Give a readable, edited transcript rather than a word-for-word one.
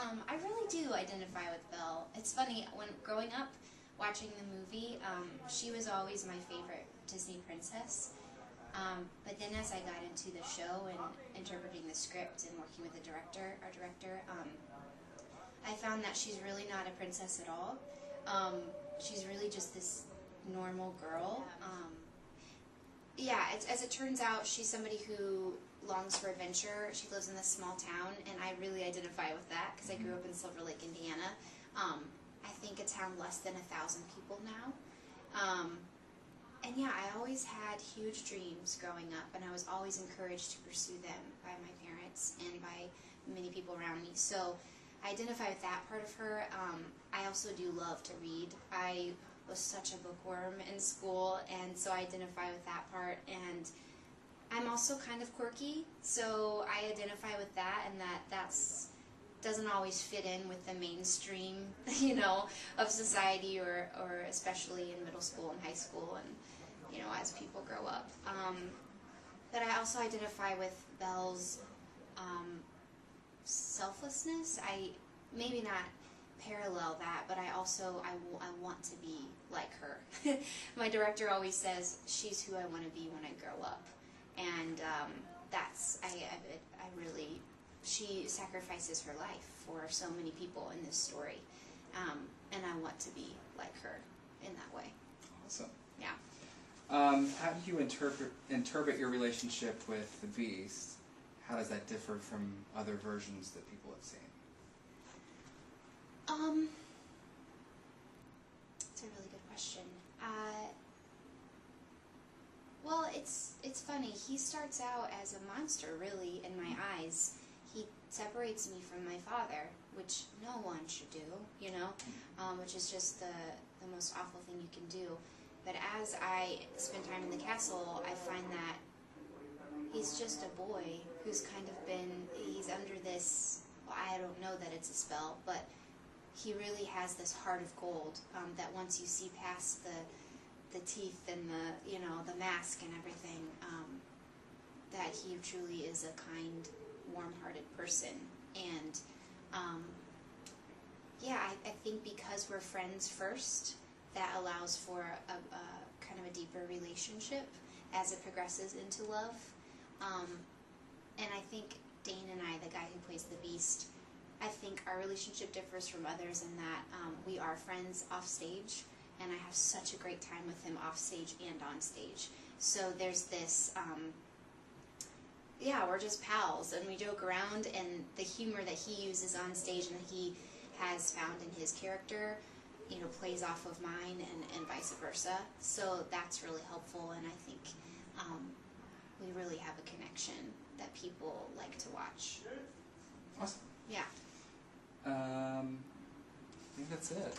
I really do identify with Belle. It's funny, when growing up, watching the movie, she was always my favorite Disney princess. But then as I got into the show and interpreting the script and working with our director, I found that she's really not a princess at all. She's really just this normal girl. Yeah, as it turns out, she's somebody who longs for adventure. She lives in this small town, and I really identify with that because I grew up in Silver Lake, Indiana. I think a town less than 1,000 people now. And yeah, I always had huge dreams growing up, and I was always encouraged to pursue them by my parents and by many people around me. So I identify with that part of her. I also do love to read. I was such a bookworm in school, and so I identify with that part. And I'm also kind of quirky, so I identify with that, and that's doesn't always fit in with the mainstream, you know, of society, or especially in middle school and high school, and you know, as people grow up. But I also identify with Belle's selflessness. I maybe not parallel that, but I want to be like her. My director always says she's who I want to be when I grow up, and I really, she sacrifices her life for so many people in this story, and I want to be like her in that way. Awesome. Yeah. How do you interpret your relationship with the Beast? How does that differ from other versions that people have seen? It's a really good question. Well, it's funny. He starts out as a monster, really, in my eyes. He separates me from my father, which no one should do, you know, which is just the most awful thing you can do. But as I spend time in the castle, I find that he's just a boy who's kind of he's under this, well, I don't know that it's a spell, but he really has this heart of gold, that once you see past the teeth and the, you know, the mask and everything, that he truly is a kind, warm-hearted person. And yeah, I think because we're friends first, that allows for a kind of a deeper relationship as it progresses into love. And I think Dane and I, the guy who plays the Beast, I think our relationship differs from others in that we are friends off stage, and I have such a great time with him off stage and on stage. So there's this, yeah, we're just pals, and we joke around, and the humor that he uses on stage and that he has found in his character, you know, plays off of mine, and vice versa. So that's really helpful, and I think we really have a connection that people like to watch. Awesome. Yeah. I think that's it.